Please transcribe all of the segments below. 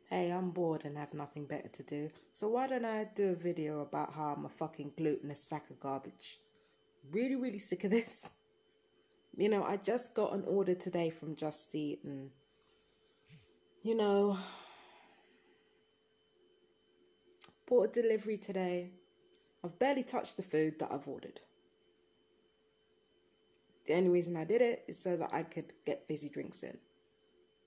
Hey, I'm bored and have nothing better to do, so why don't I do a video about how I'm a fucking gluttonous sack of garbage? Really sick of this. I just got an order today from Just Eat and, you know, bought a delivery today. I've barely touched the food that I've ordered. The only reason I did it is so that I could get fizzy drinks in.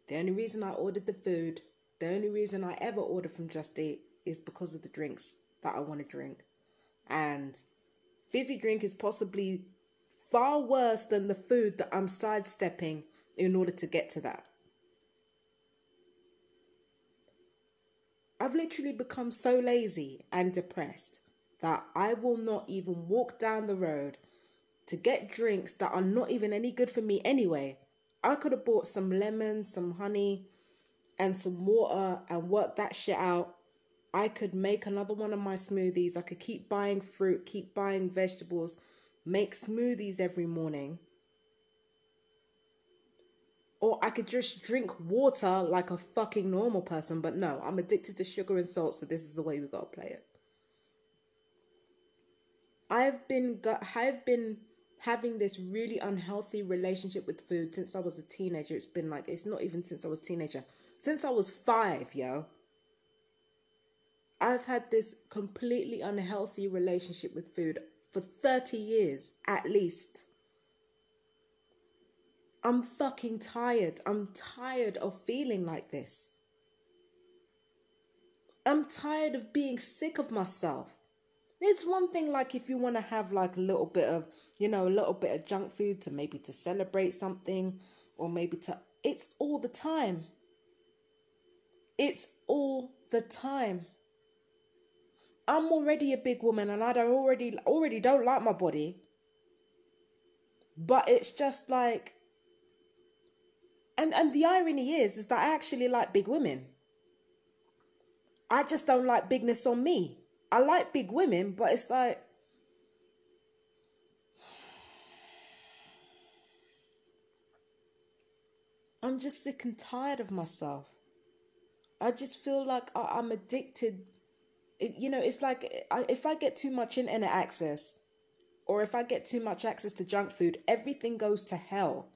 The only reason I ordered the food, the only reason I ever order from Just Eat is because of the drinks that I want to drink. And fizzy drink is possibly far worse than the food that I'm sidestepping in order to get to that. I've literally become so lazy and depressed that I will not even walk down the road to get drinks that are not even any good for me anyway. I could have bought some lemon, some honey, and some water and worked that shit out. I could make another one of my smoothies. I could keep buying fruit, keep buying vegetables, make smoothies every morning. Or I could just drink water like a fucking normal person. But no, I'm addicted to sugar and salt, so this is the way we gotta play it. I've been having this really unhealthy relationship with food since I was a teenager. It's not even since I was a teenager. Since I was 5, yo. I've had this completely unhealthy relationship with food for 30 years, at least. I'm fucking tired. I'm tired of feeling like this. I'm tired of being sick of myself. It's one thing like if you want to have like a little bit of, a little bit of junk food to celebrate something or it's all the time. It's all the time. I'm already a big woman and I already don't like my body. But it's just like, and the irony is that I actually like big women. I just don't like bigness on me. I like big women, but it's like, I'm just sick and tired of myself. I just feel like I'm addicted. It's like if I get too much internet access or if I get too much access to junk food, everything goes to hell.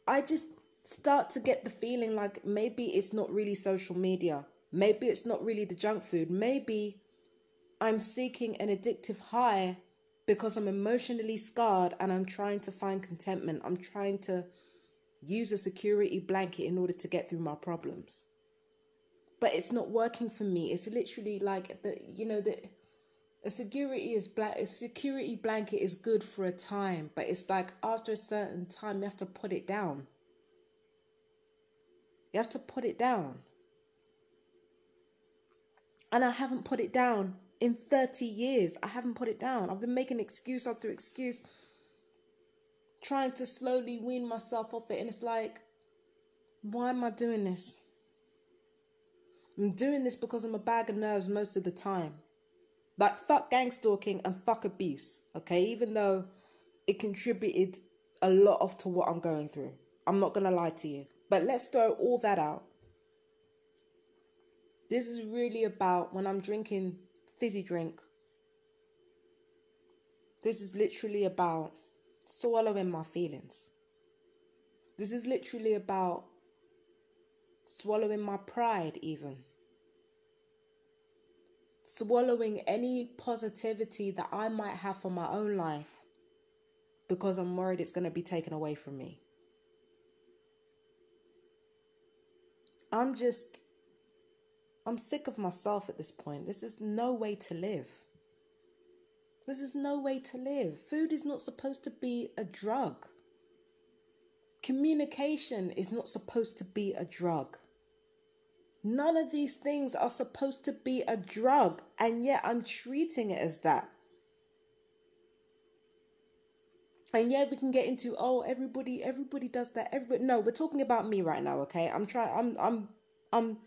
I just start to get the feeling like maybe it's not really social media. Maybe it's not really the junk food. Maybe I'm seeking an addictive high because I'm emotionally scarred and I'm trying to find contentment. I'm trying to use a security blanket in order to get through my problems. But it's not working for me. It's literally like a security blanket is good for a time, but it's like after a certain time you have to put it down. You have to put it down. And I haven't put it down in 30 years. I haven't put it down. I've been making excuse after excuse, trying to slowly wean myself off it. And it's like, why am I doing this? I'm doing this because I'm a bag of nerves most of the time. Like, fuck gang stalking and fuck abuse, okay? Even though it contributed a lot to what I'm going through. I'm not going to lie to you. But let's throw all that out. This is really about when I'm drinking fizzy drink. This is literally about swallowing my feelings. This is literally about swallowing my pride even. Swallowing any positivity that I might have for my own life because I'm worried it's going to be taken away from me. I'm sick of myself at this point. This is no way to live. This is no way to live. Food is not supposed to be a drug. Communication is not supposed to be a drug. None of these things are supposed to be a drug, and yet I'm treating it as that. And yeah, we can get into, everybody does that. No, we're talking about me right now, okay? I'm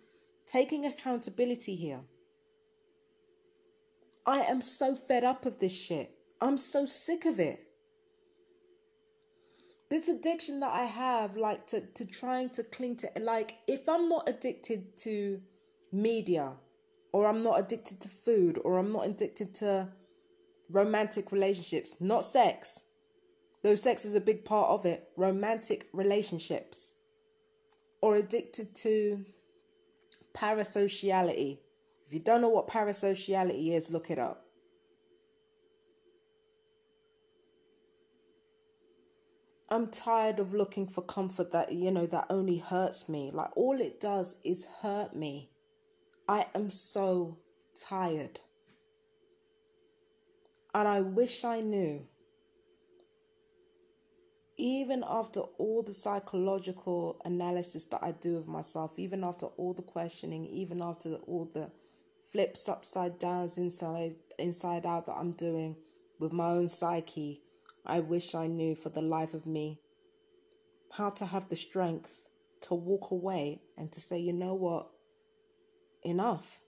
taking accountability here. I am so fed up of this shit. I'm so sick of it. this addiction that I have, like to trying to cling to, like, if I'm not addicted to media, or I'm not addicted to food, or I'm not addicted to romantic relationships, not sex, though sex is a big part of it, romantic relationships, or addicted to parasociality. If you don't know what parasociality is, look it up. I'm tired of looking for comfort that, that only hurts me. Like, all it does is hurt me. I am so tired. And I wish I knew, even after all the psychological analysis that I do of myself, even after all the questioning, even after all the flips upside downs, inside out that I'm doing with my own psyche, I wish I knew for the life of me how to have the strength to walk away and to say, you know what, enough.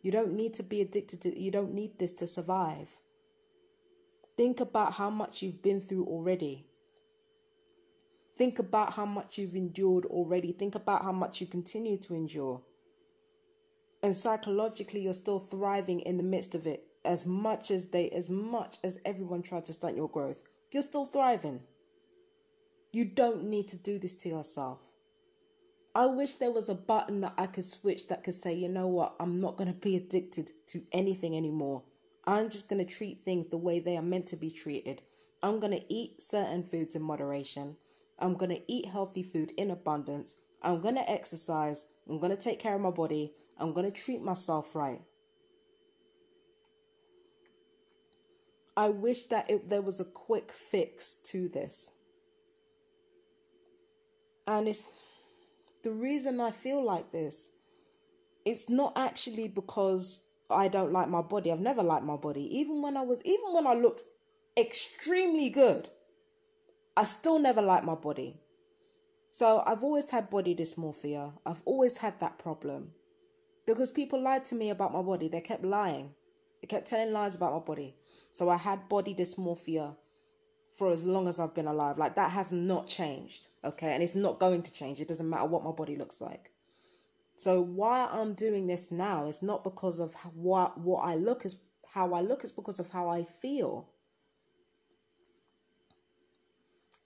You don't need to be addicted to, you don't need this to survive. Think about how much you've been through already. Think about how much you've endured already. Think about how much you continue to endure. And psychologically, you're still thriving in the midst of it. As much as everyone tried to stunt your growth, you're still thriving. You don't need to do this to yourself. I wish there was a button that I could switch that could say, you know what, I'm not going to be addicted to anything anymore. I'm just going to treat things the way they are meant to be treated. I'm going to eat certain foods in moderation. I'm going to eat healthy food in abundance. I'm going to exercise. I'm going to take care of my body. I'm going to treat myself right. I wish that there was a quick fix to this. And it's the reason I feel like this. It's not actually because I don't like my body. I've never liked my body. Even when I looked extremely good, I still never liked my body. So I've always had body dysmorphia. I've always had that problem. Because people lied to me about my body. They kept lying. They kept telling lies about my body. So I had body dysmorphia for as long as I've been alive. Like, that has not changed. Okay. And it's not going to change. It doesn't matter what my body looks like. So why I'm doing this now is not because of what I look is how I look. It's because of how I feel.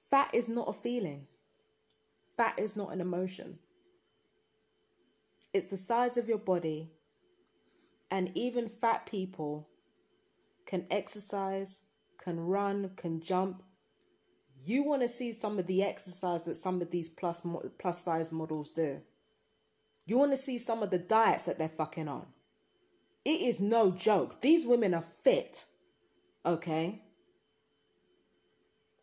Fat is not a feeling. Fat is not an emotion. It's the size of your body. And even fat people can exercise, can run, can jump. You want to see some of the exercise that some of these plus size models do. You want to see some of the diets that they're fucking on. It is no joke. These women are fit. Okay?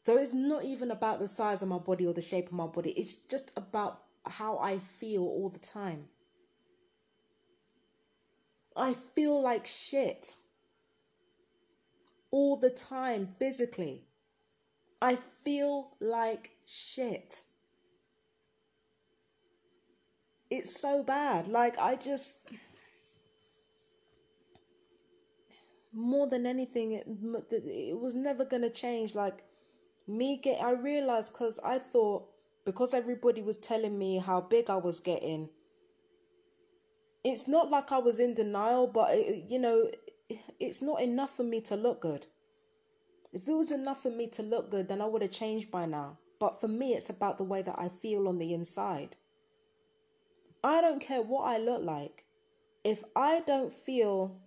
So it's not even about the size of my body or the shape of my body. It's just about how I feel all the time. I feel like shit. All the time, physically. I feel like shit. It's so bad. Like, more than anything, it was never going to change. Like, I realized because everybody was telling me how big I was getting, it's not like I was in denial, but it's not enough for me to look good. If it was enough for me to look good, then I would have changed by now. But for me, it's about the way that I feel on the inside. I don't care what I look like. If I don't feel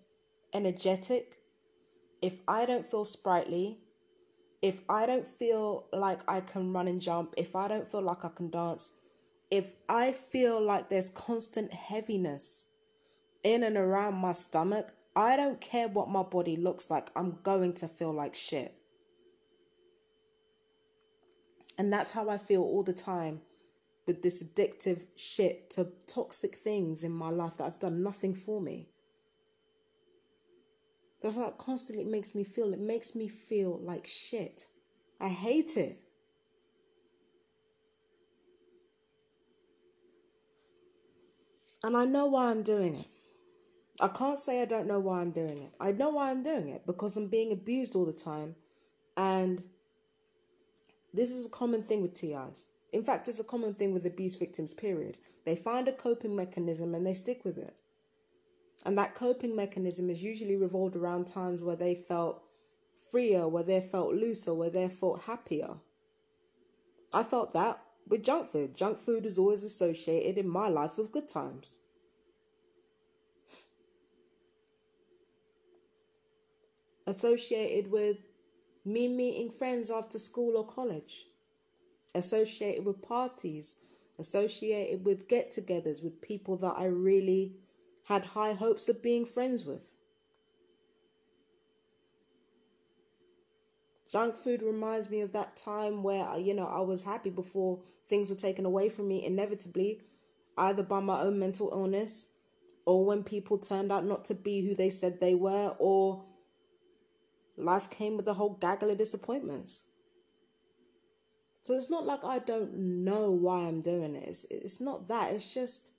energetic, if I don't feel sprightly, if I don't feel like I can run and jump, if I don't feel like I can dance, if I feel like there's constant heaviness in and around my stomach, I don't care what my body looks like. I'm going to feel like shit. And that's how I feel all the time with this addictive shit to toxic things in my life that have done nothing for me. That's how it constantly makes me feel. It makes me feel like shit. I hate it. And I know why I'm doing it. I can't say I don't know why I'm doing it. I know why I'm doing it because I'm being abused all the time. And This is a common thing with TIs. In fact, it's a common thing with abuse victims, period. They find a coping mechanism and they stick with it. And that coping mechanism is usually revolved around times where they felt freer, where they felt looser, where they felt happier. I felt that with junk food. Junk food is always associated in my life with good times. Associated with me meeting friends after school or college. Associated with parties. Associated with get-togethers with people that I really had high hopes of being friends with. Junk food reminds me of that time where, I was happy before things were taken away from me inevitably, either by my own mental illness or when people turned out not to be who they said they were, or life came with a whole gaggle of disappointments. So it's not like I don't know why I'm doing it. It's not that. It's just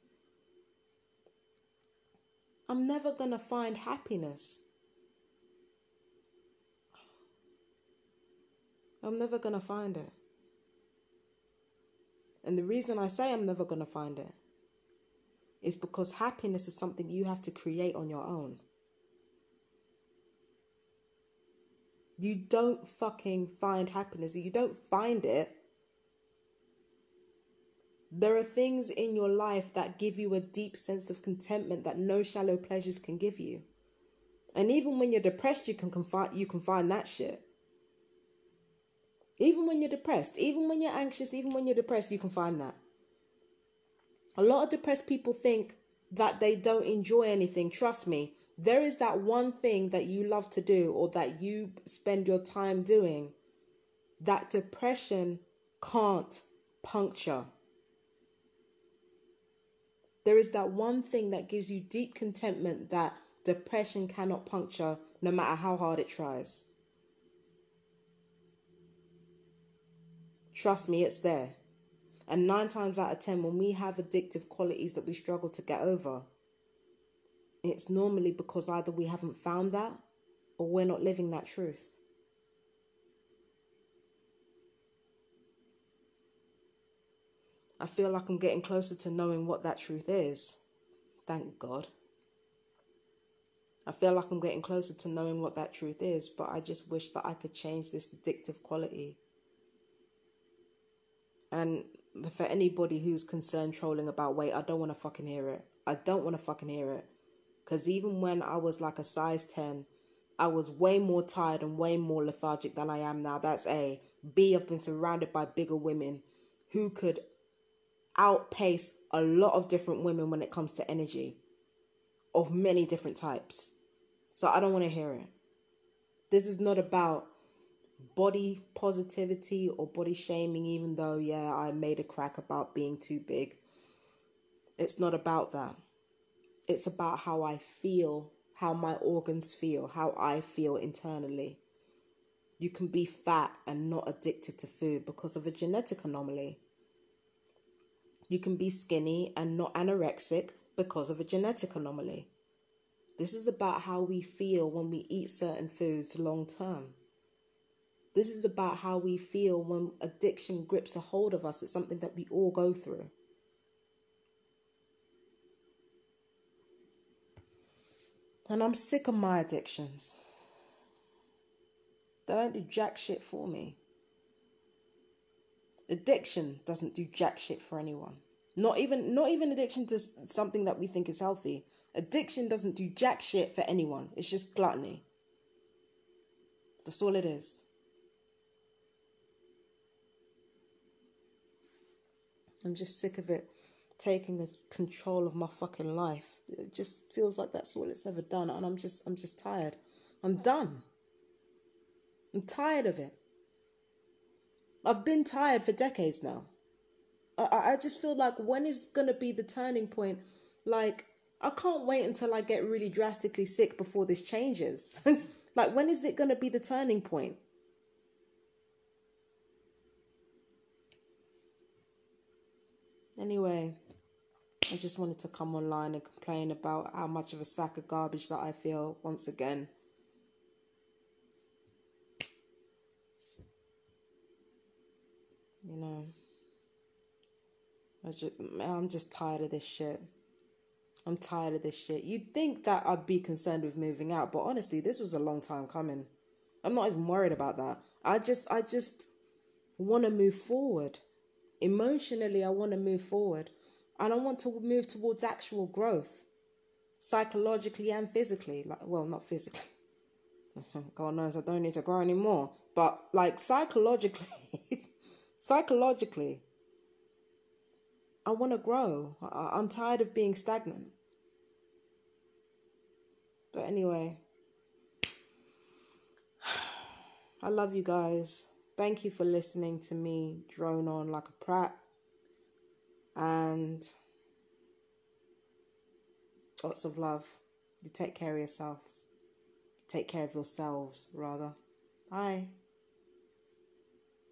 I'm never going to find happiness. I'm never going to find it. And the reason I say I'm never going to find it is because happiness is something you have to create on your own. You don't fucking find happiness. You don't find it. There are things in your life that give you a deep sense of contentment that no shallow pleasures can give you. And even when you're depressed, you can find that shit. Even when you're depressed, even when you're anxious, even when you're depressed, you can find that. A lot of depressed people think that they don't enjoy anything. Trust me, there is that one thing that you love to do or that you spend your time doing that depression can't puncture. There is that one thing that gives you deep contentment that depression cannot puncture, no matter how hard it tries. Trust me, it's there. And 9 times out of 10, when we have addictive qualities that we struggle to get over, it's normally because either we haven't found that or we're not living that truth. I feel like I'm getting closer to knowing what that truth is. Thank God. I feel like I'm getting closer to knowing what that truth is, but I just wish that I could change this addictive quality. And for anybody who's concerned trolling about weight, I don't want to fucking hear it. I don't want to fucking hear it. Because even when I was like a size 10, I was way more tired and way more lethargic than I am now. That's A. B, I've been surrounded by bigger women who could outpace a lot of different women when it comes to energy of many different types. So I don't want to hear it. This is not about body positivity or body shaming, even though, yeah, I made a crack about being too big. It's not about that. It's about how I feel, how my organs feel, how I feel internally. You can be fat and not addicted to food because of a genetic anomaly. You can be skinny and not anorexic because of a genetic anomaly. This is about how we feel when we eat certain foods long term. This is about how we feel when addiction grips a hold of us. It's something that we all go through. And I'm sick of my addictions. They don't do jack shit for me. Addiction doesn't do jack shit for anyone. Not even addiction to something that we think is healthy. Addiction doesn't do jack shit for anyone. It's just gluttony. That's all it is. I'm just sick of it taking control of my fucking life. It just feels like that's all it's ever done, and I'm just tired. I'm done. I'm tired of it. I've been tired for decades now. I just feel like, when is going to be the turning point? Like, I can't wait until I get really drastically sick before this changes. Like, when is it going to be the turning point? Anyway, I just wanted to come online and complain about how much of a sack of garbage that I feel once again. You know, I'm just tired of this shit. I'm tired of this shit. You'd think that I'd be concerned with moving out, but honestly, this was a long time coming. I'm not even worried about that. I just want to move forward. Emotionally, I want to move forward. And I want to move towards actual growth, psychologically and physically. Like, well, not physically. God knows I don't need to grow anymore. But like psychologically, psychologically, I want to grow. I'm tired of being stagnant. But anyway, I love you guys. Thank you for listening to me drone on like a prat. And lots of love. You take care of yourself. Take care of yourselves, rather. Bye.